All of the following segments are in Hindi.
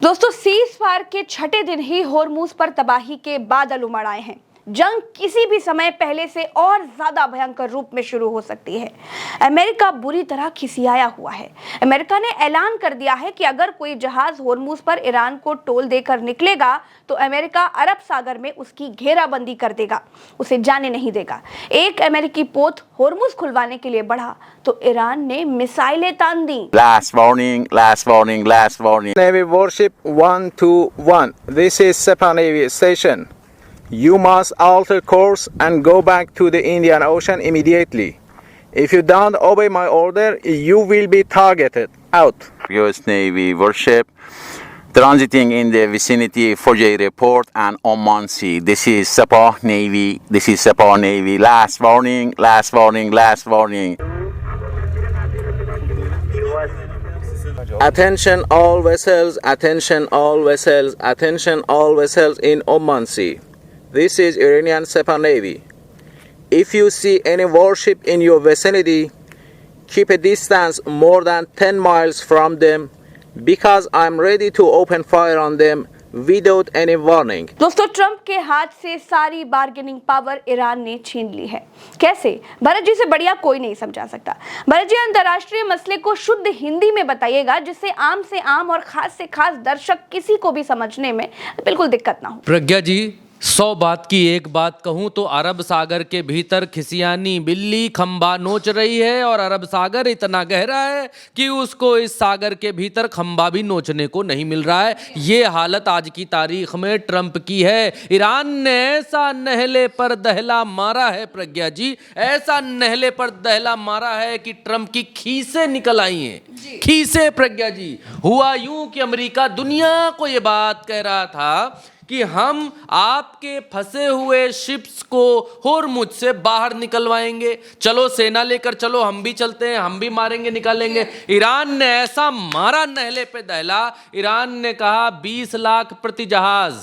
दोस्तों, सीज फायर के छठे दिन ही होर्मुज पर तबाही के बादल उमड़ आए हैं। जंग किसी भी समय पहले से और ज्यादा भयंकर रूप में शुरू हो सकती है। अमेरिका बुरी तरह खिसियाया हुआ है। अमेरिका ने ऐलान कर दिया है कि अगर कोई जहाज होर्मुज पर ईरान को टोल देकर निकलेगा तो अमेरिका अरब सागर में उसकी घेराबंदी कर देगा, उसे जाने नहीं देगा। एक अमेरिकी पोत होर्मुज खुलवाने के लिए बढ़ा तो ईरान ने मिसाइलें तान दी। Last warning, last warning, last warning. Navy warship 121. This is Sepah Navy station. You must alter course and go back to the Indian Ocean immediately. If you don't obey my order, you will be targeted. Out. US Navy warship transiting in the vicinity Fojay Report and Oman Sea. This is Sepah Navy. This is Sepah Navy. Last warning, last warning, last warning. Attention all vessels, attention all vessels, attention all vessels in Oman Sea. This is Iranian Sepah Navy. If you see any warship in your vicinity, keep a distance more than 10 miles from them because I'm ready to open fire on them without any warning. दोस्तों, ट्रंप के हाथ से सारी बार्गेनिंग पावर ईरान ने छीन ली है। कैसे? भरत जी से बढ़िया कोई नहीं समझा सकता। भरत जी, अंतर्राष्ट्रीय मसले को शुद्ध हिंदी में बताइएगा जिससे आम से आम और खास से खास दर्शक किसी को भी समझने में बिल्कुल दिक्कत ना हो। प्रज्ञा जी, 100 बात की एक बात कहूं तो अरब सागर के भीतर खिसियानी बिल्ली खंबा नोच रही है और अरब सागर इतना गहरा है कि उसको इस सागर के भीतर खंबा भी नोचने को नहीं मिल रहा है। ये हालत आज की तारीख में ट्रंप की है। ईरान ने ऐसा नहले पर दहला मारा है प्रज्ञा जी, ऐसा नहले पर दहला मारा है कि ट्रंप की खीसें निकल आई हैं। खीसें प्रज्ञा जी। हुआ यूं कि अमेरिका दुनिया को ये बात कह रहा था कि हम आपके फंसे हुए शिप्स को होर्मुज से बाहर निकलवाएंगे, चलो सेना लेकर चलो, हम भी चलते हैं, हम भी मारेंगे निकालेंगे। ईरान ने ऐसा मारा नहले पे दहला, ईरान ने कहा 20 लाख प्रति जहाज,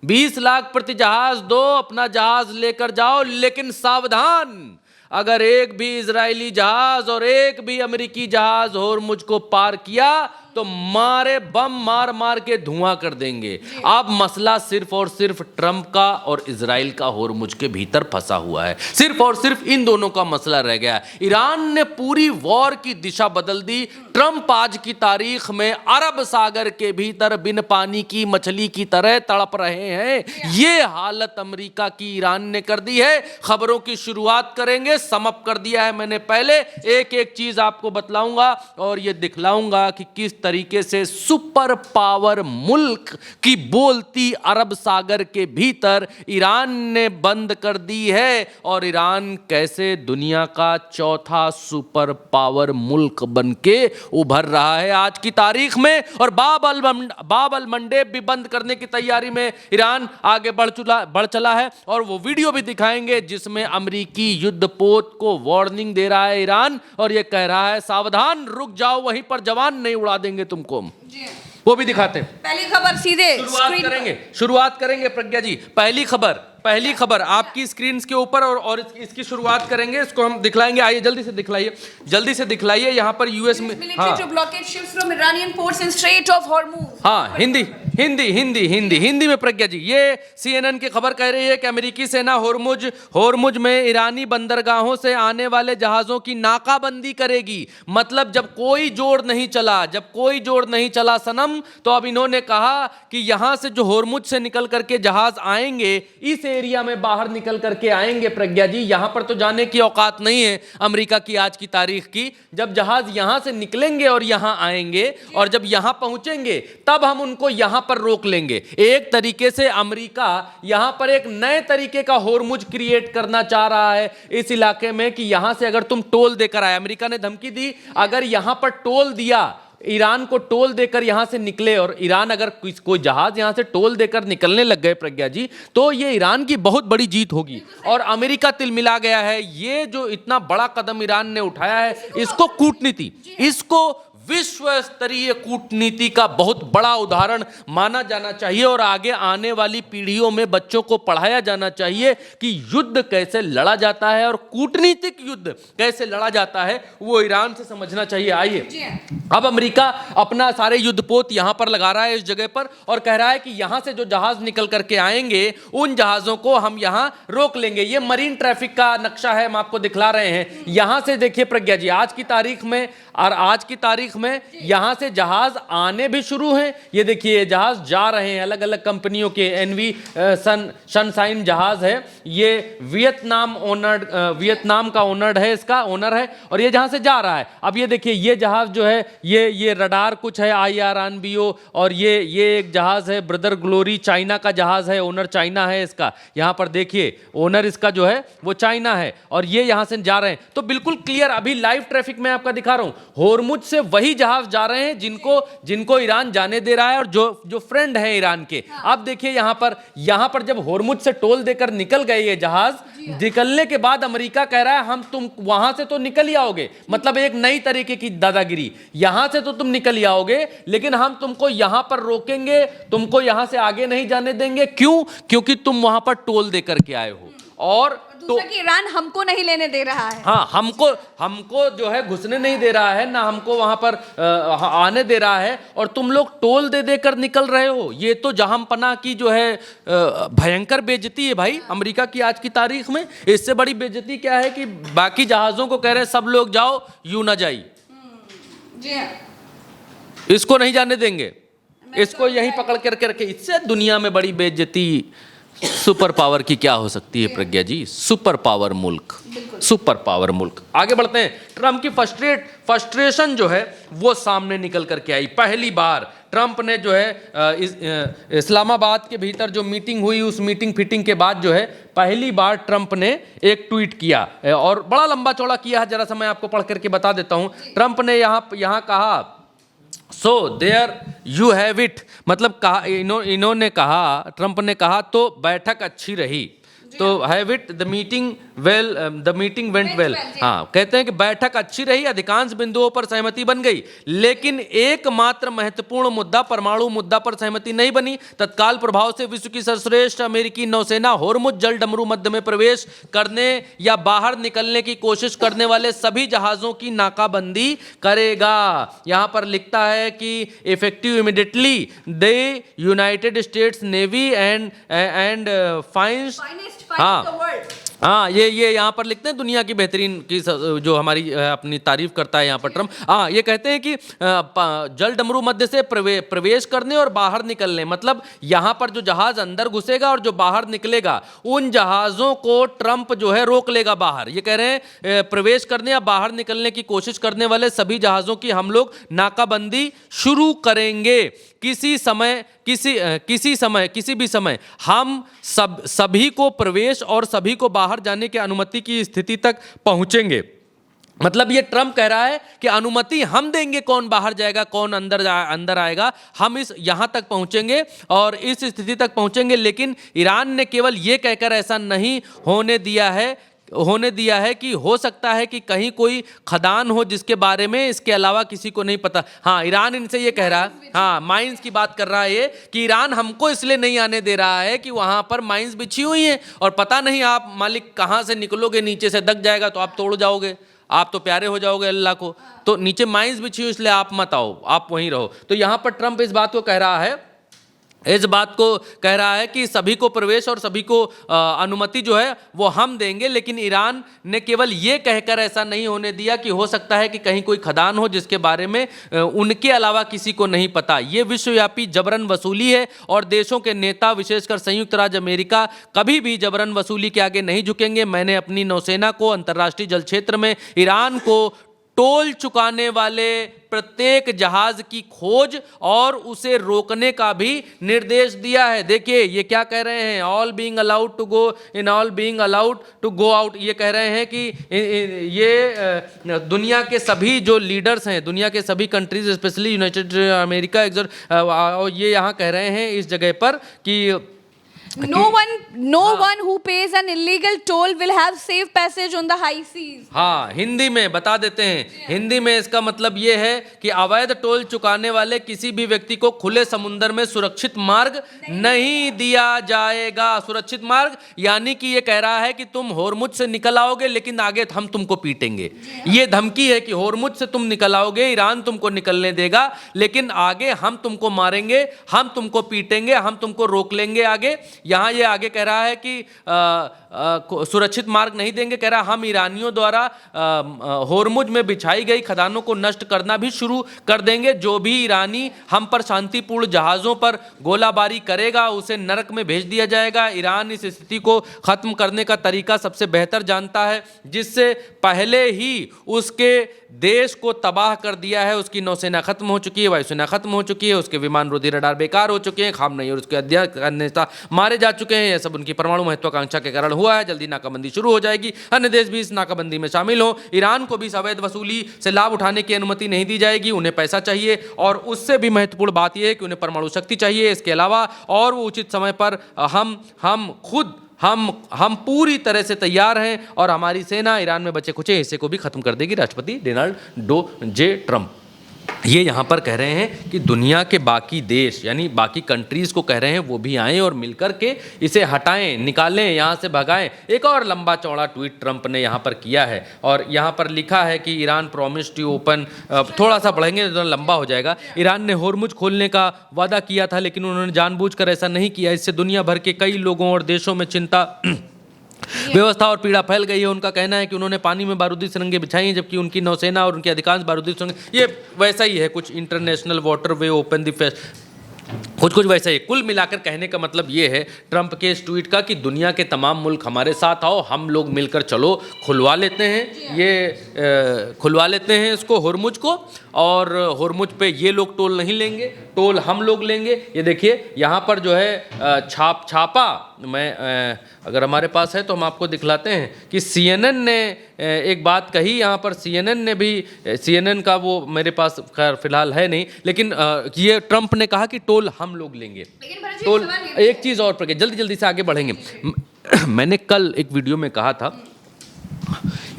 20 लाख प्रति जहाज दो, अपना जहाज लेकर जाओ, लेकिन सावधान, अगर एक भी इजरायली जहाज और एक भी अमेरिकी जहाज होर्मुज को पार किया तो मारे बम मार मार के धुआं कर देंगे। अब मसला सिर्फ और सिर्फ ट्रंप का और इजराइल का होर्मुज के भीतर फंसा हुआ है। सिर्फ और सिर्फ इन दोनों का मसला रह गया है। ईरान ने पूरी वॉर की दिशा बदल दी। ट्रंप आज की तारीख में अरब सागर के भीतर बिन पानी की मछली की तरह तड़प रहे हैं। ये हालत अमेरिका की ईरान ने कर दी है। खबरों की शुरुआत करेंगे, समअप कर दिया है मैंने पहले। एक एक चीज आपको बतलाऊंगा और ये दिखलाऊंगा कि किस तरीके से सुपर पावर मुल्क की बोलती अरब सागर के भीतर ईरान ने बंद कर दी है और ईरान कैसे दुनिया का चौथा सुपर पावर मुल्क बनके उभर रहा है आज की तारीख में। और बाब अल मंडेब भी बंद करने की तैयारी में ईरान आगे बढ़ चला है और वो वीडियो भी दिखाएंगे जिसमें अमेरिकी युद्धपोत को वार्निंग दे रहा है ईरान और ये कह रहा है सावधान, रुक जाओ, वहीं पर जवान नहीं उड़ा देंगे तुमको। वो भी दिखाते हैं। पहली खबर सीधे शुरुआत करेंगे प्रज्ञा जी। पहली खबर आपकी स्क्रीन के ऊपर और इसकी शुरुआत करेंगे। इसको हम दिखलाएंगे। आइए जल्दी से दिखलाइए। यहाँ पर यूएस में हिंदी में प्रज्ञा जी, ये CNN की खबर कह रही है कि अमेरिकी सेना होर्मुज में ईरानी बंदरगाहों से आने वाले जहाजों की नाकाबंदी करेगी। मतलब जब कोई जोड़ नहीं चला सनम, तो अब इन्होंने कहा कि यहां से जो होर्मुज से निकल करके जहाज आएंगे, इस एरिया में बाहर निकल करके आएंगे प्रज्ञा जी। यहां पर तो जाने की औकात नहीं है अमेरिका की आज की तारीख की। जब जहाज यहां से निकलेंगे और यहां आएंगे और जब यहां पहुंचेंगे तब हम उनको यहां पर रोक लेंगे। एक तरीके से अमेरिका यहां पर एक नए तरीके का होर्मुज क्रिएट करना चाह रहा है इस इलाके में कि यहां से अगर तुम टोल देकर आए, अमेरिका ने धमकी दी अगर यहां पर टोल दिया, ईरान को टोल देकर यहां से निकले और ईरान अगर कोई जहाज यहां से टोल देकर निकलने लग गए प्रज्ञा जी, तो ये ईरान की बहुत बड़ी जीत होगी और अमेरिका तिलमिला गया है। ये जो इतना बड़ा कदम ईरान ने उठाया है, इसको कूटनीति, इसको विश्व स्तरीय कूटनीति का बहुत बड़ा उदाहरण माना जाना चाहिए और आगे आने वाली पीढ़ियों में बच्चों को पढ़ाया जाना चाहिए कि युद्ध कैसे लड़ा जाता है और कूटनीतिक युद्ध कैसे लड़ा जाता है, वो ईरान से समझना चाहिए। आइए, अब अमेरिका अपना सारे युद्धपोत यहां पर लगा रहा है इस जगह पर और कह रहा है कि यहां से जो जहाज निकल करके आएंगे उन जहाजों को हम यहां रोक लेंगे। ये मरीन ट्रैफिक का नक्शा है, हम आपको दिखला रहे हैं। यहां से देखिए प्रज्ञा जी, आज की तारीख में यहां से जहाज आने भी शुरू हैं। ये देखिए जहाज जा रहे हैं, अलग अलग कंपनियों के एनवी सनशाइन जहाज है। ये वियतनाम का ओनर है, इसका ओनर है और ये जहां से जा रहा है। अब ये देखिए ये जहाज जो है ये रडार कुछ है IRNBO और ये एक जहाज है ब्रदर ग्लोरी, चाइना का जहाज है, ओनर चाइना है इसका। यहां पर देखिए ओनर इसका जो है वो चाइना है और ये यहां से जा रहे हैं। तो बिल्कुल क्लियर, अभी लाइव ट्रैफिक में आपका दिखा रहा हूं, होर्मुज से वही जहाज जा रहे हैं जिनको ईरान जाने दे रहा है और जो फ्रेंड है ईरान के। अब देखिए यहां पर जब होर्मुज से टोल देकर निकल गए ये जहाज, निकलने के बाद अमेरिका कह रहा है हम तुम वहां से तो निकल ही आओगे, मतलब एक नई तरीके की दादागिरी, यहां से तो तुम निकल ही आओगे लेकिन हम तुमको यहां पर रोकेंगे, तुमको यहां से आगे नहीं जाने देंगे। क्यों? क्योंकि तुम वहां पर टोल देकर के आए हो और तो ईरान हमको नहीं लेने दे रहा है। हाँ, हमको जो है घुसने नहीं दे रहा है, ना हमको वहां पर आने दे रहा है और तुम लोग टोल दे देकर निकल रहे हो। ये तो जहांपना की जो है भयंकर बेइज्जती है भाई अमेरिका की आज की तारीख में। इससे बड़ी बेइज्जती क्या है कि बाकी जहाजों को कह रहे हैं सब लोग जाओ, यू ना जाइए, इसको नहीं जाने देंगे, इसको यहीं पकड़ कर के। इससे दुनिया में बड़ी बेइज्जती सुपर पावर की क्या हो सकती है प्रज्ञा जी? सुपर पावर मुल्क। आगे बढ़ते हैं। ट्रंप की फ्रस्ट्रेशन जो है वो सामने निकल करके आई। पहली बार ट्रंप ने जो है इस्लामाबाद के भीतर जो मीटिंग हुई, उस मीटिंग के बाद जो है पहली बार ट्रंप ने एक ट्वीट किया और बड़ा लंबा चौड़ा किया है। जरा सा मैं आपको पढ़ करके बता देता हूं। ट्रंप ने यहाँ कहा, so there you have it, मतलब कहा इन्होंने कहा, ट्रंप ने कहा तो बैठक अच्छी रही, तो have it the meeting went well. हाँ, कहते हैं कि बैठक अच्छी रही, अधिकांश बिंदुओं पर सहमति बन गई, लेकिन एकमात्र महत्वपूर्ण मुद्दा परमाणु मुद्दा पर सहमति नहीं बनी। तत्काल प्रभाव से विश्व की सर्वश्रेष्ठ अमेरिकी नौसेना होर्मुज जल डमरू मध्य में प्रवेश करने या बाहर निकलने की कोशिश करने वाले सभी जहाजों की नाकाबंदी करेगा। यहां पर लिखता है कि effective immediately the United States navy and fines. हाँ, ये यहाँ पर लिखते हैं दुनिया की बेहतरीन की जो हमारी अपनी तारीफ करता है यहाँ पर ट्रंप। हाँ, ये कहते हैं कि जल डमरू मध्य से प्रवेश करने और बाहर निकलने, मतलब यहाँ पर जो जहाज अंदर घुसेगा और जो बाहर निकलेगा उन जहाज़ों को ट्रंप जो है रोक लेगा बाहर। ये कह रहे हैं प्रवेश करने या बाहर निकलने की कोशिश करने वाले सभी जहाज़ों की हम लोग नाकाबंदी शुरू करेंगे। किसी भी समय हम सभी को प्रवेश और सभी को बाहर जाने की अनुमति की स्थिति तक पहुंचेंगे। मतलब ये ट्रंप कह रहा है कि अनुमति हम देंगे, कौन बाहर जाएगा कौन अंदर आएगा, हम यहां तक पहुंचेंगे और इस स्थिति तक पहुंचेंगे। लेकिन ईरान ने केवल ये कहकर ऐसा नहीं होने दिया है कि हो सकता है कि कहीं कोई खदान हो जिसके बारे में इसके अलावा किसी को नहीं पता। हाँ, ईरान इनसे ये कह रहा है, हाँ माइंस की बात कर रहा है ये, कि ईरान हमको इसलिए नहीं आने दे रहा है कि वहां पर माइंस बिछी हुई हैं और पता नहीं आप मालिक कहां से निकलोगे, नीचे से दब जाएगा तो आप तोड़ जाओगे, आप तो प्यारे हो जाओगे अल्लाह को, तो नीचे माइंस बिछी हुई इसलिए आप मत आओ, आप वहीं रहो। तो यहां पर ट्रंप इस बात को कह रहा है कि सभी को प्रवेश और सभी को अनुमति जो है वो हम देंगे, लेकिन ईरान ने केवल ये कहकर ऐसा नहीं होने दिया कि हो सकता है कि कहीं कोई खदान हो जिसके बारे में उनके अलावा किसी को नहीं पता। ये विश्वव्यापी जबरन वसूली है और देशों के नेता विशेषकर संयुक्त राज्य अमेरिका कभी भी जबरन वसूली के आगे नहीं झुकेंगे। मैंने अपनी नौसेना को अंतर्राष्ट्रीय जल क्षेत्र में ईरान को टोल चुकाने वाले प्रत्येक जहाज की खोज और उसे रोकने का भी निर्देश दिया है। देखिए ये क्या कह रहे हैं, all being allowed to go in, all being allowed to go out. ये कह रहे हैं कि ये दुनिया के सभी जो लीडर्स हैं, दुनिया के सभी कंट्रीज, स्पेशली यूनाइटेड अमेरिका, ये यहाँ कह रहे हैं इस जगह पर कि No one who pays an illegal toll will have safe passage on the high seas. हाँ, हिंदी में बता देते हैं। हिंदी में इसका मतलब ये है कि अवैध टोल चुकाने वाले किसी भी व्यक्ति को खुले समुद्र में सुरक्षित मार्ग नहीं दिया जाएगा। सुरक्षित मार्ग यानी कि ये कह रहा है कि तुम होर्मुज से निकल आओगे लेकिन आगे हम तुमको पीटेंगे। ये धमकी है कि होर्मुज से तुम निकल आओगे, ईरान तुमको निकलने देगा, लेकिन आगे हम तुमको मारेंगे, हम तुमको पीटेंगे, हम तुमको रोक लेंगे आगे। यहाँ ये आगे कह रहा है कि सुरक्षित मार्ग नहीं देंगे, कह रहा हम ईरानियों द्वारा होर्मुज में बिछाई गई खदानों को नष्ट करना भी शुरू कर देंगे। जो भी ईरानी हम पर शांतिपूर्ण जहाज़ों पर गोलाबारी करेगा उसे नरक में भेज दिया जाएगा। ईरान इस स्थिति को ख़त्म करने का तरीका सबसे बेहतर जानता है, जिससे पहले ही उसके देश को तबाह कर दिया है। उसकी नौसेना खत्म हो चुकी है, वायुसेना खत्म हो चुकी है, उसके विमान रोधी रडार बेकार हो चुके हैं, खामनेई और उसके अध्यक्ष नेता मारे जा चुके हैं। यह सब उनकी परमाणु महत्वाकांक्षा के कारण हुआ है। जल्दी नाकाबंदी शुरू हो जाएगी, अन्य देश भी इस नाकाबंदी में शामिल हो। ईरान को भी अवैध वसूली से लाभ उठाने की अनुमति नहीं दी जाएगी। उन्हें पैसा चाहिए और उससे भी महत्वपूर्ण बात यह है कि उन्हें परमाणु शक्ति चाहिए। इसके अलावा और वो उचित समय पर हम पूरी तरह से तैयार हैं और हमारी सेना ईरान में बचे खुचे हिस्से को भी खत्म कर देगी। राष्ट्रपति डोनाल्ड जे ट्रंप ये यहाँ पर कह रहे हैं कि दुनिया के बाकी देश यानी बाकी कंट्रीज़ को कह रहे हैं वो भी आएँ और मिलकर के इसे हटाएं, निकालें, यहाँ से भगाएं। एक और लंबा चौड़ा ट्वीट ट्रंप ने यहाँ पर किया है और यहाँ पर लिखा है कि ईरान प्रॉमिस टू ओपन, थोड़ा सा पढ़ेंगे तो लंबा हो जाएगा। ईरान ने होर्मुज खोलने का वादा किया था लेकिन उन्होंने जानबूझकर ऐसा नहीं किया। इससे दुनिया भर के कई लोगों और देशों में चिंता, व्यवस्था और पीड़ा फैल गई है। उनका कहना है कि उन्होंने पानी में बारूदी सुरंगें बिछाई हैं जबकि उनकी नौसेना और उनकी अधिकांश बारूदी सुरंगें, ये वैसा ही है कुछ international water way open the fest, कुछ वैसा ही। कुल मिलाकर कहने का मतलब ये है ट्रंप के इस ट्वीट का कि दुनिया के तमाम मुल्क हमारे साथ आओ, हम लोग मिलकर चलो, खुलवा लेते हैं खुलवा लेते हैं इसको होर्मुज को, और होर्मुज पे ये लोग टोल नहीं लेंगे, टोल हम लोग लेंगे। ये देखिए यहाँ पर जो है छापा मैं अगर हमारे पास है तो हम आपको दिखलाते हैं कि CNN ने एक बात कही यहाँ पर। CNN ने भी, CNN का वो मेरे पास खैर फिलहाल है नहीं, लेकिन ये ट्रंप ने कहा कि टोल हम लोग लेंगे। टोल एक चीज़ और पर जल्दी से आगे बढ़ेंगे। मैंने कल एक वीडियो में कहा था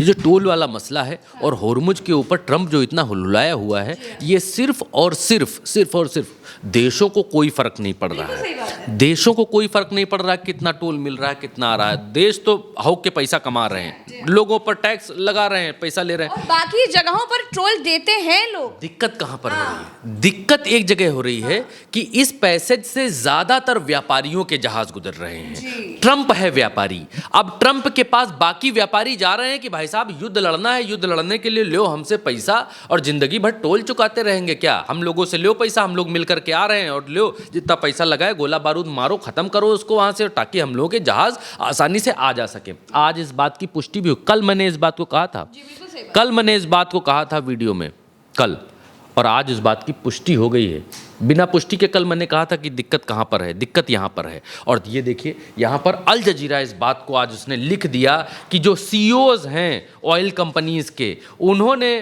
ये जो टोल वाला मसला है और होर्मुज के ऊपर ट्रंप जो इतना हुलहुलाया हुआ है, ये सिर्फ और सिर्फ देशों को कोई फर्क नहीं पड़ रहा है। देशों को कोई फर्क नहीं पड़ रहा है कितना टोल मिल रहा है, कितना आ रहा है। देश तो हौक के पैसा कमा रहे हैं, लोगों पर टैक्स लगा रहे हैं, पैसा ले रहे हैं, और बाकी जगहों पर टोल देते हैं लोग। दिक्कत कहाँ पर हो रही है? दिक्कत एक जगह हो रही है कि इस पैसेज से ज्यादातर व्यापारियों के जहाज गुजर रहे हैं। ट्रंप है व्यापारी, अब ट्रंप के पास बाकी व्यापारी जा रहे हैं कि भाई साहब युद्ध लड़ना है, युद्ध लड़ने के लिए लो हमसे पैसा और जिंदगी भर टोल चुकाते रहेंगे क्या? हम लोगों से लो पैसा, हम लोग मिलकर के आ रहे हैं और लो जितना पैसा लगाए, गोला बारूद मारो, खत्म करो उसको वहां से, ताकि हम लोगों के जहाज आसानी से आ जा सके। आज इस बात की पुष्टि भी हुई। कल मैंने इस बात को कहा था, वीडियो में कल, और आज इस बात की पुष्टि हो गई है। बिना पुष्टि के कल मैंने कहा था कि दिक्कत कहाँ पर है, दिक्कत यहाँ पर है। और ये देखिए यहाँ पर अल जजीरा इस बात को आज उसने लिख दिया कि जो CEOs हैं ऑयल कंपनीज़ के, उन्होंने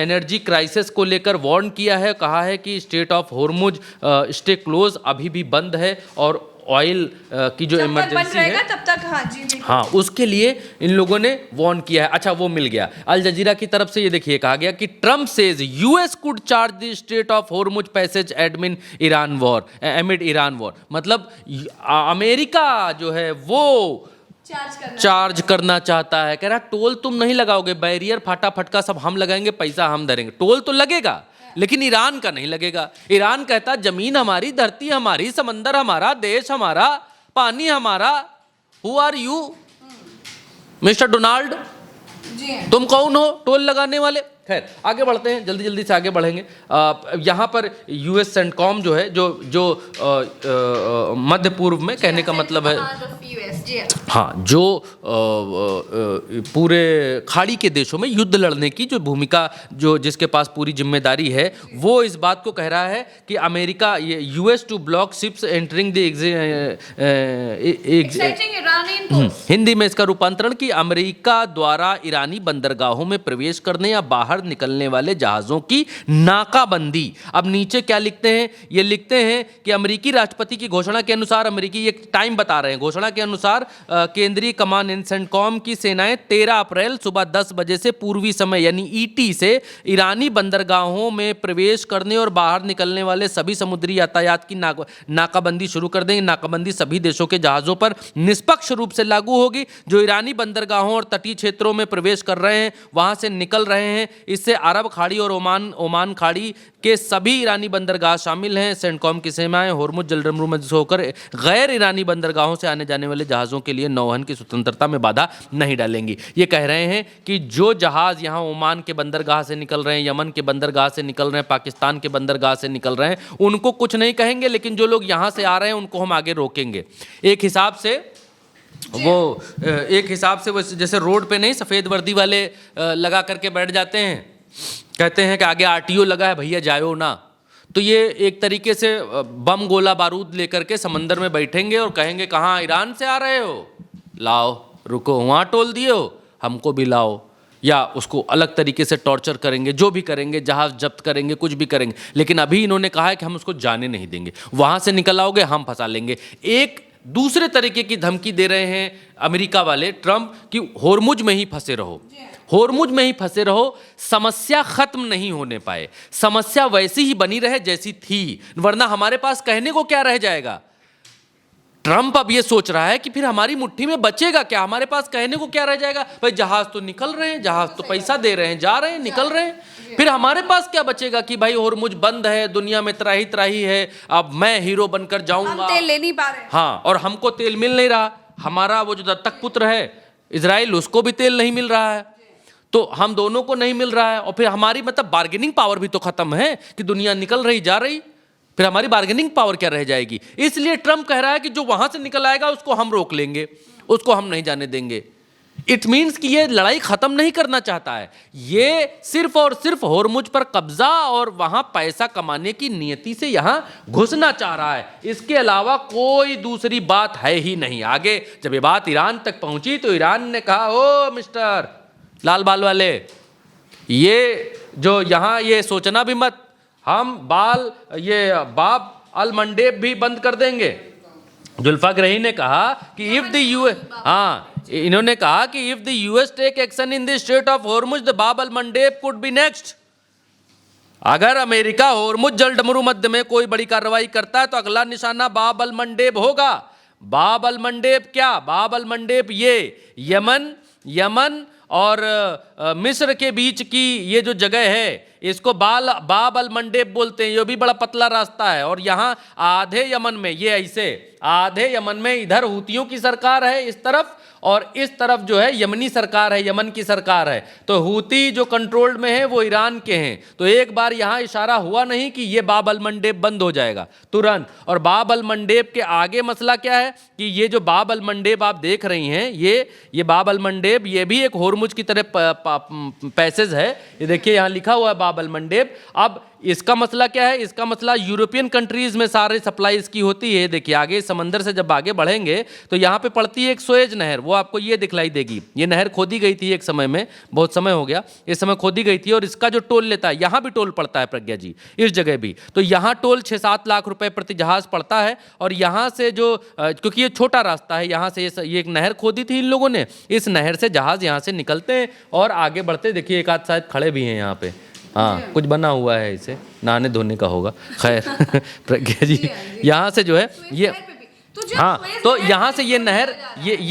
एनर्जी क्राइसिस को लेकर वार्न किया है, कहा है कि state of Hormuz stay close अभी भी बंद है और ऑयल की जो इमरजेंसी है तब तक हाँ उसके लिए इन लोगों ने वार्न किया है। अच्छा वो मिल गया। अल जजीरा की तरफ से ये देखिए कहा गया कि Trump says US could charge the state of Hormuz passage admin Iran war एमिड Iran war, मतलब अमेरिका जो है वो चार्ज करना चाहता है। कह रहा टोल तुम नहीं लगाओगे, बैरियर फाटा फटका सब हम लगाएंगे, पैसा हम धरेंगे, टोल तो लगेगा लेकिन ईरान का नहीं लगेगा। ईरान कहता जमीन हमारी, धरती हमारी, समंदर हमारा, देश हमारा, पानी हमारा। Who are you mister Donald? तुम कौन हो टोल लगाने वाले? खैर आगे बढ़ते हैं, जल्दी से आगे बढ़ेंगे। यहाँ पर US सेंटकॉम जो है जो मध्य पूर्व में, कहने का मतलब है हाँ, जो पूरे खाड़ी के देशों में युद्ध लड़ने की जो भूमिका जो जिसके पास पूरी जिम्मेदारी है, वो इस बात को कह रहा है कि अमेरिका ये US to block ships entering the Hindi में इसका रूपांतरण कि अमेरिका द्वारा ईरानी बंदरगाहों में प्रवेश करने या बाहर निकलने वाले जहाज़ों की नाकाबंदी। अब नीचे क्या लिखते हैं? ये लिखते हैं कि अमेरिकी राष्ट्रपति की घोषणा के अनुसार, अमेरिकी ये टाइम बता रहे हैं, घोषणा के अनुसार केंद्रीय कमांड एंड सेंटकॉम की सेनाएं 13 अप्रैल सुबह 10 बजे से पूर्वी समय यानी ईटी से ईरानी बंदरगाहों में प्रवेश करने और बाहर निकलने वाले सभी समुद्री यातायात की नाकाबंदी शुरू कर देंगे। नाकाबंदी सभी देशों के जहाज़ों पर निष्पक्ष रूप से लागू होगी जो ईरानी बंदरगाहों और तटीय क्षेत्रों में प्रवेश कर रहे हैं, वहां से निकल रहे हैं। इससे अरब खाड़ी और ओमान खाड़ी के सभी ईरानी बंदरगाह शामिल हैं। सेंटकॉम की सेनाएं होर्मुज जलमरुमज से होकर गैर ईरानी बंदरगाहों से आने जाने वाले जहाज़ों के लिए नौवहन की स्वतंत्रता में बाधा नहीं डालेंगी। ये कह रहे हैं कि जो जहाज़ यहाँ ओमान के बंदरगाह से निकल रहे हैं, यमन के बंदरगाह से निकल रहे हैं, पाकिस्तान के बंदरगाह से निकल रहे हैं, उनको कुछ नहीं कहेंगे, लेकिन जो लोग यहाँ से आ रहे हैं उनको हम आगे रोकेंगे। एक हिसाब से वो जैसे रोड पे नहीं सफ़ेद वर्दी वाले लगा करके बैठ जाते हैं, कहते हैं कि आगे आरटीओ लगा है भैया जाओ ना, तो ये एक तरीके से बम गोला बारूद लेकर के समंदर में बैठेंगे और कहेंगे कहाँ ईरान से आ रहे हो, लाओ, रुको, वहाँ टोल दिए हो, हमको भी लाओ, या उसको अलग तरीके से टॉर्चर करेंगे, जो भी करेंगे, जहाज़ जब्त करेंगे, कुछ भी करेंगे। लेकिन अभी इन्होंने कहा है कि हम उसको जाने नहीं देंगे, वहाँ से निकल आओगे हम फंसा लेंगे। एक दूसरे तरीके की धमकी दे रहे हैं अमेरिका वाले ट्रंप कि होर्मुज में ही फंसे रहो, होर्मुज में ही फंसे रहो, समस्या खत्म नहीं होने पाए, समस्या वैसी ही बनी रहे जैसी थी, वरना हमारे पास कहने को क्या रह जाएगा। ट्रंप अब ये सोच रहा है कि फिर हमारी मुट्ठी में बचेगा क्या, हमारे पास कहने को क्या रह जाएगा। भाई जहाज तो निकल रहे हैं, जहाज तो पैसा दे रहे हैं, जा रहे हैं, निकल रहे हैं, फिर हमारे पास क्या बचेगा कि भाई होर्मुज बंद है, दुनिया में त्राही त्राही है, अब मैं हीरो बनकर जाऊंगा, तेल ले नहीं पा रहे। हाँ, और हमको तेल मिल नहीं रहा, हमारा वो जो दत्तक पुत्र है इजराइल, उसको भी तेल नहीं मिल रहा है, तो हम दोनों को नहीं मिल रहा है, और फिर हमारी मतलब बार्गेनिंग पावर भी तो खत्म है कि दुनिया निकल रही जा रही, फिर हमारी बार्गेनिंग पावर क्या रह जाएगी। इसलिए ट्रंप कह रहा है कि जो वहां से निकल आएगा उसको हम रोक लेंगे, उसको हम नहीं जाने देंगे। इट मीन्स कि ये लड़ाई खत्म नहीं करना चाहता है, ये सिर्फ और सिर्फ होर्मुज पर कब्जा और वहां पैसा कमाने की नियति से यहां घुसना चाह रहा है, इसके अलावा कोई दूसरी बात है ही नहीं। आगे जब ये बात ईरान तक पहुंची तो ईरान ने कहा, ओ मिस्टर लाल बाल वाले, ये जो यहाँ ये सोचना भी मत, हम बाब अल मंडेब भी बंद कर देंगे। जुल्फाकरही ने कहा कि इफ द यूएस, इन्होंने कहा कि if the US tech action in the straight of Hormuz the बाब अल मंडेब कुड बी नेक्स्ट। अगर अमेरिका होर्मुज जलमरू मध्य में कोई बड़ी कार्रवाई करता है तो अगला निशाना बाब अल मंडेब होगा। बाब अल मंडेब क्या? बाब अल मंडेब ये यमन और मिस्र के बीच की ये जो जगह है, इसको बाब अल मंडेब बोलते हैं। ये भी बड़ा पतला रास्ता है, और यहाँ आधे यमन में, ये ऐसे आधे यमन में इधर हूतियों की सरकार है इस तरफ, और इस तरफ जो है यमनी सरकार है, यमन की सरकार है। तो हूती जो कंट्रोल्ड में है वो ईरान के हैं। तो एक बार यहाँ इशारा हुआ नहीं कि ये बाब अल मंडेब बंद हो जाएगा तुरंत। और बाब अल मंडेब के आगे मसला क्या है कि ये जो बाब अल मंडेब आप देख रही हैं, ये बाब अल मंडेब, ये भी एक होर्मुज की तरह पैसेज है। ये देखिए यहाँ लिखा हुआ है बाब अल मंडेब। अब इसका मसला क्या है? इसका मसला यूरोपियन कंट्रीज में सारे सप्लाई इसकी होती है। देखिए आगे समंदर से जब आगे बढ़ेंगे तो यहाँ पे पड़ती है एक सुएज नहर, वो आपको ये दिखलाई देगी। ये नहर खोदी गई थी एक समय में, बहुत समय हो गया, इस समय खोदी गई थी, और इसका जो टोल लेता है, यहाँ भी टोल पड़ता है प्रज्ञा जी, इस जगह भी। तो यहाँ टोल 6-7 लाख रुपए प्रति जहाज पड़ता है। और यहाँ से जो क्योंकि ये छोटा रास्ता है, यहाँ से ये एक नहर खोदी थी इन लोगों ने, इस नहर से जहाज यहाँ से निकलते हैं और आगे बढ़ते। देखिए एक आध शायद खड़े भी हैं यहाँ पे, हाँ कुछ बना हुआ है, इसे नहाने धोने का होगा, खैर प्रज्ञा जी यहाँ से जो है ये, हाँ तो यहाँ से ये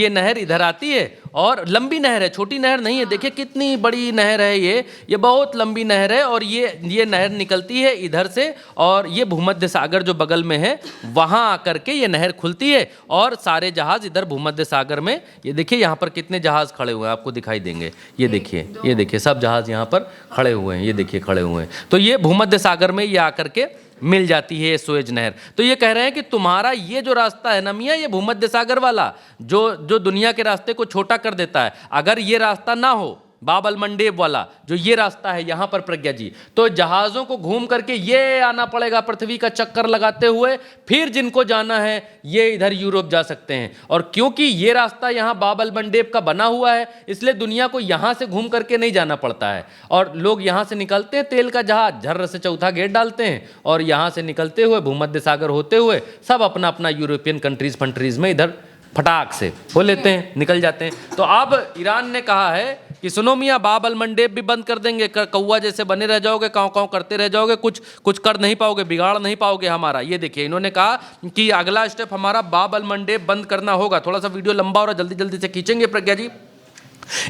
नहर इधर आती है, और लंबी नहर है, छोटी नहर नहीं है। देखिए कितनी बड़ी नहर है ये बहुत लंबी नहर है। और ये नहर निकलती है इधर से, और ये भूमध्य सागर जो बगल में है वहाँ आकर के ये नहर खुलती है, और सारे जहाज इधर भूमध्य सागर में, ये देखिए यहाँ पर कितने जहाज खड़े हुए हैं, आपको दिखाई देंगे। ये देखिए सब जहाज यहाँ पर खड़े हुए हैं, ये देखिए खड़े हुए हैं। तो ये भूमध्य सागर में ये आकर के मिल जाती है सुएज नहर। तो ये कह रहे हैं कि तुम्हारा ये जो रास्ता है ना मियाँ, ये भूमध्य सागर वाला जो दुनिया के रास्ते को छोटा कर देता है, अगर ये रास्ता ना हो बाब अल मंडेब वाला जो ये रास्ता है यहाँ पर प्रज्ञा जी, तो जहाज़ों को घूम करके ये आना पड़ेगा पृथ्वी का चक्कर लगाते हुए, फिर जिनको जाना है ये इधर यूरोप जा सकते हैं। और क्योंकि ये रास्ता यहाँ बाब अल मंडेब का बना हुआ है, इसलिए दुनिया को यहाँ से घूम करके नहीं जाना पड़ता है, और लोग यहाँ से निकलते हैं तेल का जहाज, झर्र से चौथा गेट डालते हैं और यहाँ से निकलते हुए भूमध्य सागर होते हुए सब अपना अपना यूरोपियन कंट्रीज़ में इधर फटाक से हो लेते हैं, निकल जाते हैं। तो अब ईरान ने कहा है कि सुनो मियाँ, बाब अल मंडेब भी बंद कर देंगे, कौवा जैसे बने रह जाओगे, काँव काँव करते रह जाओगे, कुछ कर नहीं पाओगे, बिगाड़ नहीं पाओगे हमारा। ये देखिए इन्होंने कहा कि अगला स्टेप हमारा बाब अल मंडेब बंद करना होगा। थोड़ा सा वीडियो लंबा हो रहा है, जल्दी जल्दी से खींचेंगे प्रज्ञा जी,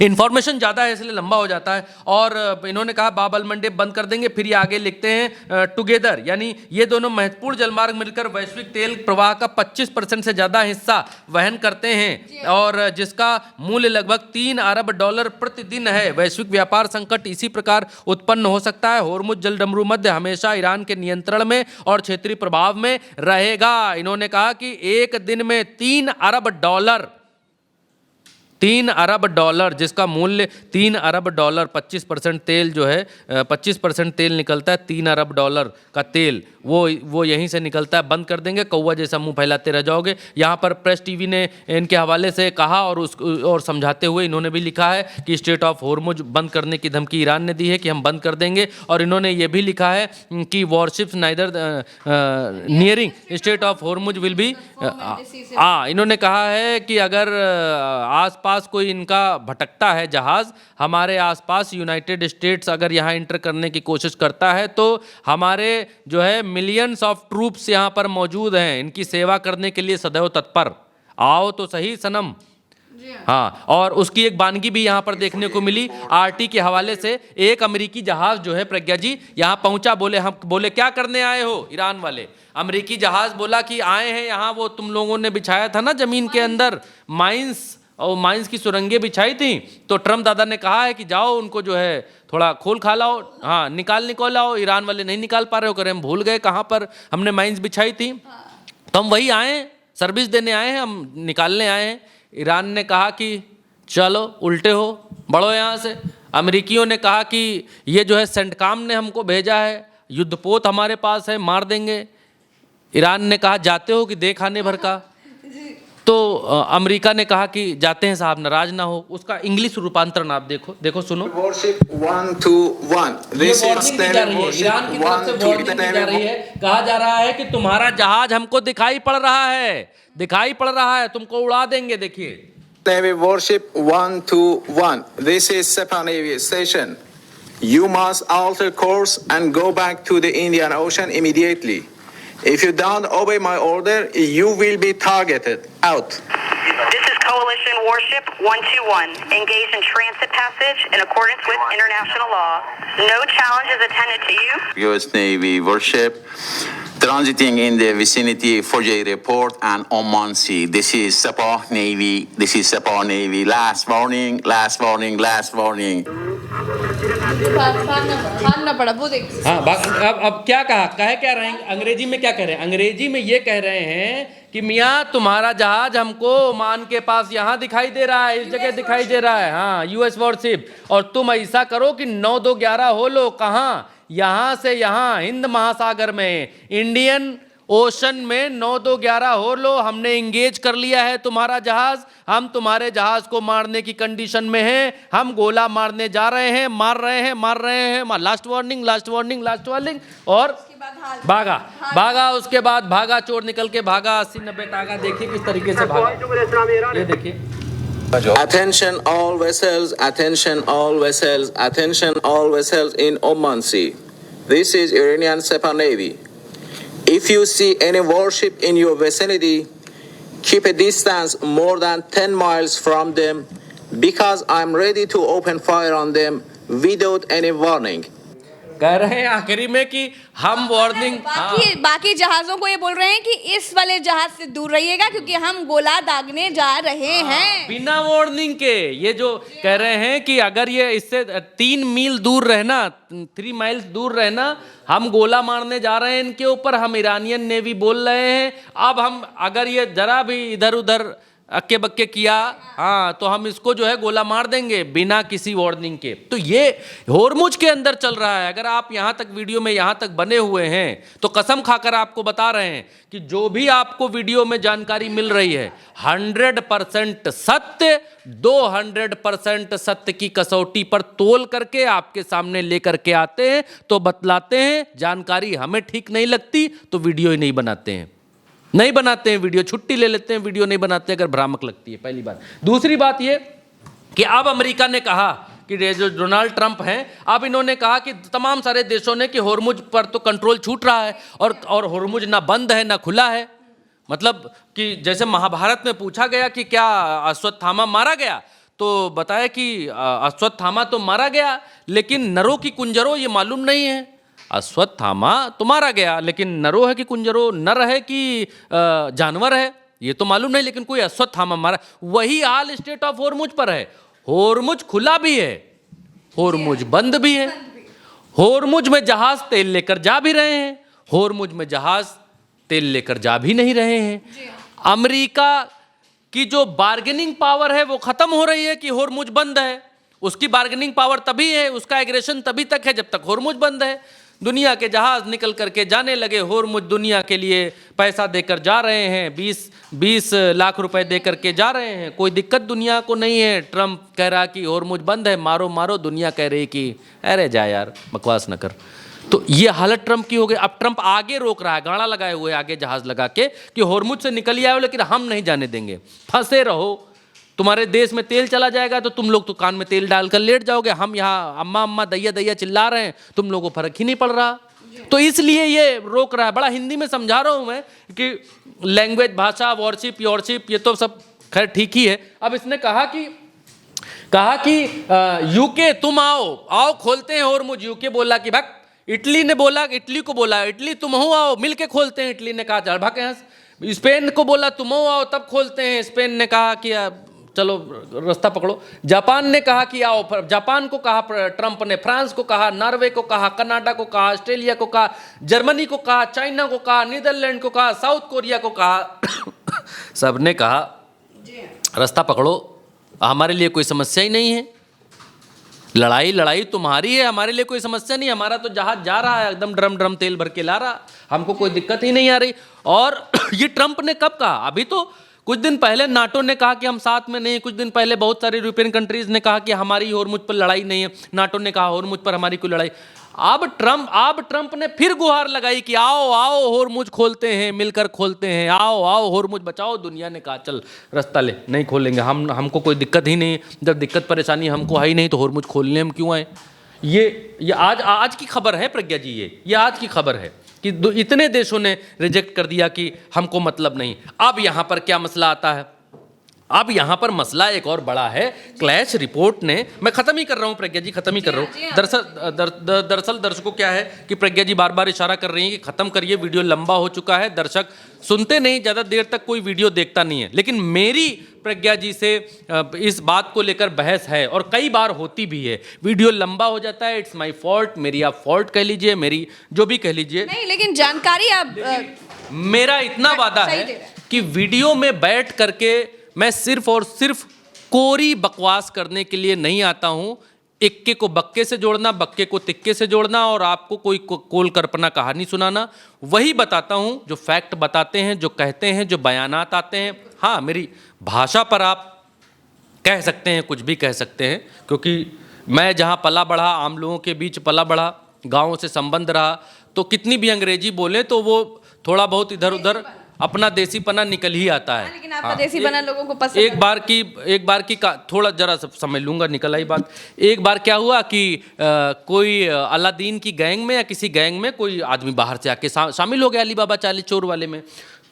इन्फॉर्मेशन ज़्यादा है इसलिए लंबा हो जाता है। और इन्होंने कहा बाब अल मंडेब बंद कर देंगे। फिर ये आगे लिखते हैं टुगेदर, यानी ये दोनों महत्वपूर्ण जलमार्ग मिलकर वैश्विक तेल प्रवाह का 25% से ज़्यादा हिस्सा वहन करते हैं और जिसका मूल्य लगभग $3 अरब प्रतिदिन है। वैश्विक व्यापार संकट इसी प्रकार उत्पन्न हो सकता है। होर्मुज जलडमरू मध्य हमेशा ईरान के नियंत्रण में और क्षेत्रीय प्रभाव में रहेगा। इन्होंने कहा कि एक दिन में $3 अरब, $3 अरब, जिसका मूल्य $3 अरब, 25% तेल जो है 25% तेल निकलता है, $3 अरब का तेल वो यहीं से निकलता है। बंद कर देंगे, कौवा जैसा मुंह फैलाते रह जाओगे। यहाँ पर प्रेस टीवी ने इनके हवाले से कहा और समझाते हुए इन्होंने भी लिखा है कि स्ट्रेट ऑफ होर्मुज बंद करने की धमकी ईरान ने दी है कि हम बंद कर देंगे। और इन्होंने ये भी लिखा है कि warships neither nearing straight of Hormuz will be, इन्होंने कहा है कि अगर आसपास कोई इनका भटकता है जहाज़ हमारे आसपास, यूनाइटेड स्टेट्स अगर यहाँ इंटर करने की कोशिश करता है, तो हमारे जो है मिलियंस ऑफ ट्रूप्स यहाँ पर मौजूद हैं, इनकी सेवा करने के लिए सदैव तत्पर। आओ तो सही सनम। हाँ, और उसकी एक वानगी भी यहाँ पर देखने को मिली। आरटी के हवाले से एक अमेरिकी जहाज जो है प्रज्ञा जी यहाँ पहुंचा, बोले क्या करने आए हो ईरान वाले। अमेरिकी जहाज बोला कि आए हैं यहाँ, वो तुम लोगों ने बिछाया था ना जमीन के अंदर माइंस, और माइंस की सुरंगें बिछाई थी, तो ट्रम्प दादा ने कहा है कि जाओ उनको जो है थोड़ा खोल खा लाओ, हाँ निकाल आओ। ईरान वाले नहीं निकाल पा रहे हो, करें हम भूल गए कहाँ पर हमने माइंस बिछाई थी, तो हम वही आए, सर्विस देने आए हैं, हम निकालने आए हैं। ईरान ने कहा कि चलो उल्टे हो, बढ़ो यहाँ से। अमेरिकियों ने कहा कि ये जो है सेंटकॉम ने हमको भेजा है, युद्धपोत हमारे पास है, मार देंगे। ईरान ने कहा जाते हो कि देख आने भर का, तो अमेरिका ने कहा कि जाते हैं साहब, नाराज ना हो। उसका इंग्लिश रूपांतरण आप देखो सुनो। Warship 1 to 1. This is Iran की तरफ से वार्निंग दी जा रही है, कहा जा रहा है कि तुम्हारा जहाज हमको दिखाई पड़ रहा है, तुमको उड़ा देंगे। देखिए Navy Warship 1 to 1. This is Sepah Navy Station. You must alter course and go back to the Indian Ocean immediately. If you don't obey my order, you will be targeted. Out. This is Coalition Warship 121, engaged in transit passage in accordance with international law. No challenge is intended to you. U.S. Navy warship transiting in the vicinity of Fujay Port and Oman Sea. This is Sepah Navy. Last warning. फाड़ना पड़ा वो देख। हाँ, अब क्या कहे क्या रहे हैं अंग्रेजी में, क्या कह रहे हैं अंग्रेजी में, ये कह रहे हैं कि मियाँ तुम्हारा जहाज हमको ओमान के पास यहाँ दिखाई दे रहा है, इस जगह दिखाई दे रहा है, हाँ यूएस वॉरशिप, और तुम ऐसा करो कि 9-2-11 हो लो। कहाँ? यहाँ से यहाँ हिंद महासागर में, इंडियन ओशन में 9-2-11 हो लो। हमने इंगेज कर लिया है तुम्हारा जहाज, हम तुम्हारे जहाज को मारने की कंडीशन में हैं, हम गोला मारने जा रहे हैं, मार रहे हैं। लास्ट वार्निंग और भागा। उसके बाद भागा, चोर निकल के भागा, 80-90 टागा। देखिए किस तरीके से भागा, ये देखिए। Attention all vessels, attention all vessels, attention all vessels in Oman Sea. This is Iranian Sepah Navy. If you see any warship in your vicinity, keep a distance more than 10 miles from them, because I'm ready to open fire on them without any warning. कह रहे हैं आखिरी में कि हम वार्निंग बाकी जहाजों को ये बोल रहे हैं कि इस वाले जहाज से दूर रहिएगा क्योंकि हम गोला दागने जा रहे हैं। बिना वार्निंग के ये जो कह रहे हैं कि अगर ये इससे 3 मील दूर रहना, 3 माइल्स दूर रहना, हम गोला मारने जा रहे हैं इनके ऊपर। हम ईरानियन नेवी बोल रहे हैं, अब हम अगर ये जरा भी इधर उधर अक्के बक्के किया, हाँ, तो हम इसको जो है गोला मार देंगे बिना किसी वार्निंग के। तो ये होर्मुज के अंदर चल रहा है। अगर आप यहाँ तक वीडियो में यहाँ तक बने हुए हैं तो कसम खाकर आपको बता रहे हैं कि जो भी आपको वीडियो में जानकारी मिल रही है 100% सत्य, 200% सत्य की कसौटी पर तोल करके आपके सामने लेकर के आते हैं तो बतलाते हैं। जानकारी हमें ठीक नहीं लगती तो वीडियो ही नहीं बनाते हैं, नहीं बनाते हैं वीडियो, छुट्टी ले लेते हैं, वीडियो नहीं बनाते अगर भ्रामक लगती है, पहली बात। दूसरी बात ये कि अब अमेरिका ने कहा कि जो डोनाल्ड ट्रंप हैं, अब इन्होंने कहा कि तमाम सारे देशों ने कि होर्मुज पर तो कंट्रोल छूट रहा है और होर्मुज ना बंद है ना खुला है। मतलब कि जैसे महाभारत में पूछा गया कि क्या अश्वत्थामा मारा गया, तो बताया कि अश्वत्थामा तो मारा गया लेकिन नरों की कुंजरों ये मालूम नहीं है। अश्वत्थामा तो मारा गया लेकिन नरो है कि कुंजरो, नर है कि जानवर है ये तो मालूम नहीं, लेकिन कोई अश्वत्थामा मारा। वही हाल स्टेट ऑफ होर्मुज पर है। होर्मुज खुला भी है, होर्मुज बंद भी है। होर्मुज में जहाज तेल लेकर जा भी रहे हैं, होर्मुज में जहाज तेल लेकर जा भी नहीं रहे हैं। अमेरिका की जो बार्गेनिंग पावर है वो खत्म हो रही है कि होर्मुज बंद है। उसकी बार्गेनिंग पावर तभी है, उसका एग्रेशन तभी तक है जब तक होर्मुज बंद है। दुनिया के जहाज निकल करके जाने लगे, होर्मुज दुनिया के लिए पैसा देकर जा रहे हैं, 20 लाख रुपए देकर के जा रहे हैं, कोई दिक्कत दुनिया को नहीं है। ट्रंप कह रहा कि होर्मुज बंद है, मारो मारो, दुनिया कह रही कि अरे जा यार बकवास न कर। तो ये हालत ट्रंप की हो गई। अब ट्रंप आगे रोक रहा है, गाड़ा लगाए हुए आगे जहाज लगा के कि होर्मुज से निकल आओ लेकिन हम नहीं जाने देंगे, फंसे रहो, तुम्हारे देश में तेल चला जाएगा तो तुम लोग तो कान में तेल डालकर लेट जाओगे, हम यहाँ अम्मा अम्मा दैया दैया चिल्ला रहे हैं, तुम लोगों को फर्क ही नहीं पड़ रहा। तो इसलिए ये रोक रहा है। बड़ा हिंदी में समझा रहा हूँ मैं कि लैंग्वेज, भाषा, वॉरशिप, योरशिप, ये तो सब खैर ठीक ही है। अब इसने कहा कि यूके तुम आओ खोलते हैं होर्मुज। यूके बोला कि भक, इटली ने बोला, इटली को बोला इटली तुम हो आओ मिलके खोलते हैं। इटली ने कहा चल भक यहाँ। स्पेन को बोला तुम हो आओ तब खोलते हैं। स्पेन ने कहा कि चलो रास्ता पकड़ो। जापान ने कहा कि आओ, जापान को कहा ट्रंप ने, फ्रांस को कहा, नॉर्वे को कहा, कनाडा को कहा, ऑस्ट्रेलिया को कहा, जर्मनी को कहा, चाइना को कहा, नीदरलैंड को कहा, साउथ कोरिया को कहा, सबने कहा रास्ता पकड़ो, हमारे लिए कोई समस्या ही नहीं है। लड़ाई तुम्हारी है, हमारे लिए कोई समस्या नहीं, हमारा तो जहाज जा रहा है एकदम ड्रम तेल भर के ला रहा, हमको कोई दिक्कत ही नहीं आ रही। और ये ट्रंप ने कब कहा? अभी तो कुछ दिन पहले नाटो ने कहा कि हम साथ में नहीं, कुछ दिन पहले बहुत सारे यूरोपियन कंट्रीज ने कहा कि हमारी होर्मुज पर लड़ाई नहीं है, नाटो ने कहा होर्मुज पर हमारी कोई लड़ाई। अब ट्रंप ने फिर गुहार लगाई कि आओ होर्मुज खोलते हैं, मिलकर खोलते हैं, आओ होर्मुज बचाओ। दुनिया ने कहा चल रास्ता ले, नहीं खोलेंगे, हमको कोई दिक्कत ही नहीं, जब दिक्कत परेशानी हमको है ही नहीं तो होर्मुज खोलने हम क्यों आए। ये आज की खबर है प्रज्ञा जी, ये आज की खबर है कि इतने देशों ने रिजेक्ट कर दिया कि हमको मतलब नहीं। अब यहाँ पर क्या मसला आता है? अब यहाँ पर मसला एक और बड़ा है। क्लैश रिपोर्ट ने, मैं खत्म ही कर रहा हूँ प्रज्ञा जी, खत्म ही कर रहा हूँ। दरअसल दर्शकों क्या है कि प्रज्ञा जी बार बार इशारा कर रही हैं कि खत्म करिए, वीडियो लंबा हो चुका है, दर्शक सुनते नहीं, ज़्यादा देर तक कोई वीडियो देखता नहीं है। लेकिन मेरी प्रज्ञा जी से इस बात को लेकर बहस है और कई बार होती भी है। वीडियो लंबा हो जाता है, इट्स माई फॉल्ट, मेरी आप फॉल्ट कह लीजिए, मेरी जो भी कह लीजिए, नहीं, लेकिन जानकारी आप मेरा इतना वादा है कि वीडियो में बैठ करके मैं सिर्फ और सिर्फ कोरी बकवास करने के लिए नहीं आता हूं। इक्के को बक्के से जोड़ना, बक्के को तिक्के से जोड़ना और आपको कोई कोल कल्पना कहानी सुनाना, वही बताता हूं जो फैक्ट बताते हैं, जो कहते हैं, जो बयानात आते हैं। हाँ, मेरी भाषा पर आप कह सकते हैं, कुछ भी कह सकते हैं, क्योंकि मैं जहाँ पला बढ़ा, आम लोगों के बीच पला बढ़ा, गाँव से संबंध रहा, तो कितनी भी अंग्रेजी बोले तो वो थोड़ा बहुत इधर उधर अपना देसीपना निकल ही आता है। लेकिन आपका देसीपना लोगों को पसंद। एक बार की थोड़ा जरा समझ लूंगा, निकल आई बात। एक बार क्या हुआ कि कोई अलादीन की गैंग में या किसी गैंग में कोई आदमी बाहर से आके शामिल हो गया अली बाबा चाली चोर वाले में।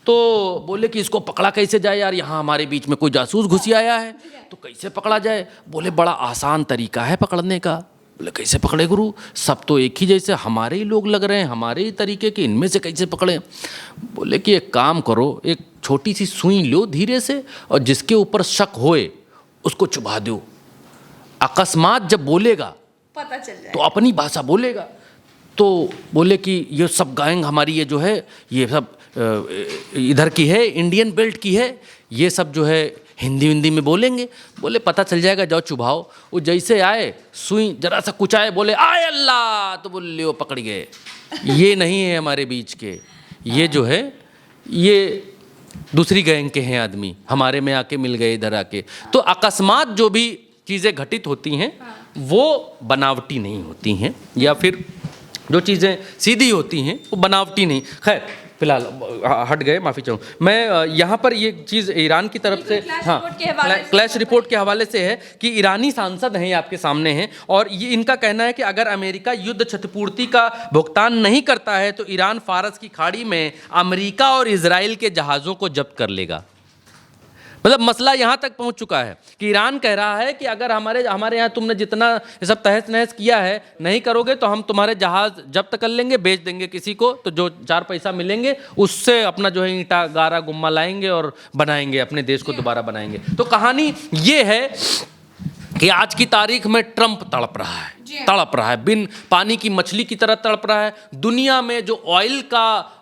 तो बोले कि इसको पकड़ा कैसे जाए यार, यहाँ हमारे बीच में कोई जासूस घुसी आया है, तो कैसे पकड़ा जाए। बोले बड़ा आसान तरीका है पकड़ने का। बोले कैसे पकड़े गुरु, सब तो एक ही जैसे हमारे ही लोग लग रहे हैं, हमारे ही तरीके के, इनमें से कैसे पकड़े? बोले कि एक काम करो, एक छोटी सी सुई लो धीरे से और जिसके ऊपर शक होए उसको चुभा दो, अकस्मात जब बोलेगा पता चल जाए तो अपनी भाषा बोलेगा। तो बोले कि ये सब गैंग हमारी ये जो है ये सब इधर की है, इंडियन बेल्ट की है, ये सब जो है हिंदी हिंदी में बोलेंगे। बोले पता चल जाएगा, जाओ चुभाओ। वो जैसे आए सुई जरा सा कुचाए, बोले आय अल्लाह, तो बोले वो पकड़ गए। ये नहीं है हमारे बीच के, ये जो है ये दूसरी गैंग के हैं आदमी, हमारे में आके मिल गए इधर आके। तो अकस्मात जो भी चीज़ें घटित होती हैं वो बनावटी नहीं होती हैं, या फिर जो चीज़ें सीधी होती हैं वो बनावटी नहीं। खैर फिलहाल हट गए, माफ़ी चाहूँ मैं। यहाँ पर ये चीज़ ईरान की तरफ से, हाँ, क्लैश रिपोर्ट के हवाले से है कि ईरानी सांसद हैं, आपके सामने हैं, और ये इनका कहना है कि अगर अमेरिका युद्ध क्षतिपूर्ति का भुगतान नहीं करता है तो ईरान फारस की खाड़ी में अमेरिका और इजराइल के जहाज़ों को जब्त कर लेगा। मतलब मसला यहाँ तक पहुँच चुका है कि ईरान कह रहा है कि अगर हमारे यहाँ तुमने जितना ये सब तहस नहस किया है नहीं करोगे तो हम तुम्हारे जहाज़ जब्त कर लेंगे, बेच देंगे किसी को, तो जो 4 पैसा मिलेंगे उससे अपना जो है ईंटा गारा गुम्मा लाएंगे और बनाएंगे, अपने देश को दोबारा बनाएंगे। तो कहानी ये है कि आज की तारीख में ट्रंप तड़प रहा है, बिन पानी की मछली की तरह तड़प रहा है। दुनिया में जो ऑयल का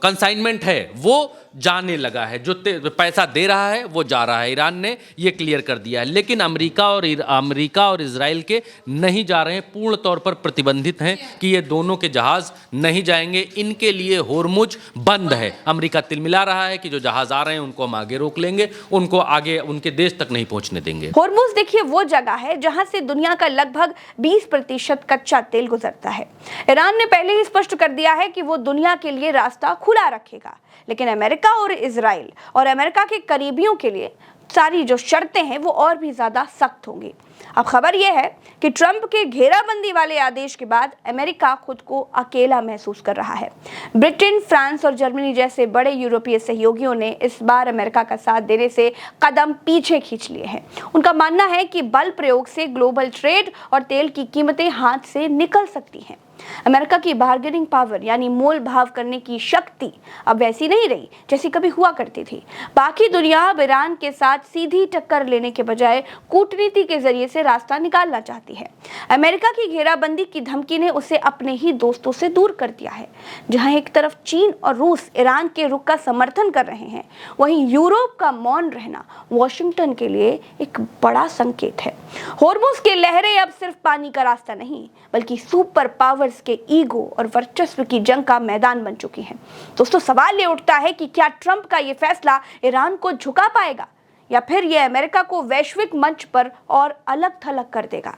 कंसाइनमेंट है वो जाने लगा है, जो पैसा दे रहा है वो जा रहा है। ईरान ने ये क्लियर कर दिया है, लेकिन अमेरिका और इजराइल के नहीं जा रहे हैं, पूर्ण तौर पर प्रतिबंधित हैं कि ये दोनों के जहाज़ नहीं जाएंगे। इनके लिए होर्मुज बंद है। अमेरिका तिलमिला रहा है कि जो जहाज़ आ रहे हैं उनको हम आगे रोक लेंगे, उनको आगे उनके देश तक नहीं पहुंचने देंगे। होर्मुज देखिए वो जगह है जहां से दुनिया का लगभग 20% कच्चा तेल गुजरता है। ईरान ने पहले ही स्पष्ट कर दिया है कि वो दुनिया के लिए रास्ता खुला रखेगा, लेकिन अमेरिका और इजराइल और अमेरिका के करीबियों के लिए सारी जो शर्तें हैं वो और भी ज्यादा सख्त होंगी। अब खबर यह है कि ट्रंप के घेराबंदी वाले आदेश के बाद अमेरिका खुद को अकेला महसूस कर रहा है। ब्रिटेन, फ्रांस और जर्मनी जैसे बड़े यूरोपीय सहयोगियों ने इस बार अमेरिका का साथ देने से कदम पीछे खींच लिए हैं। उनका मानना है कि बल प्रयोग से ग्लोबल ट्रेड और तेल की कीमतें हाथ से निकल सकती हैं। अमेरिका की बार्गेनिंग पावर यानी मोल भाव करने की शक्ति अब वैसी नहीं रही जैसी कभी हुआ करती थी। बाकी दुनिया अब ईरान के साथ सीधी टक्कर लेने के बजाय कूटनीति के जरिए से रास्ता निकालना चाहती है। अमेरिका की घेराबंदी की धमकी ने उसे अपने ही दोस्तों से दूर कर दिया है। जहां एक तरफ चीन और रूस ईरान के रुख का समर्थन कर रहे हैं, वहीं यूरोप का मौन रहना वॉशिंगटन के लिए एक बड़ा संकेत है। होर्मुज की लहरें अब सिर्फ पानी का रास्ता नहीं, बल्कि सुपर पावर के ईगो और वर्चस्व की जंग का मैदान बन चुकी हैं। दोस्तों, सवाल ये उठता है कि क्या ट्रंप का ये फैसला ईरान को झुका पाएगा या फिर ये अमेरिका को वैश्विक मंच पर और अलग थलग कर देगा?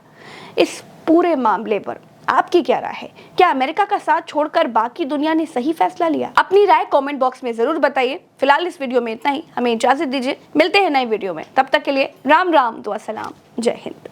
इस पूरे मामले पर आपकी क्या राय है? क्या अमेरिका का साथ छोड़कर बाकी दुनिया ने सही फैसला लिया? अपनी राय कमेंट बॉक्स में जरूर बताइए। फिलहाल इस वीडियो में इतना ही, हमें इजाजत दीजिए, मिलते हैं नए वीडियो में। तब तक के लिए राम राम, दुआ सलाम, जय हिंद।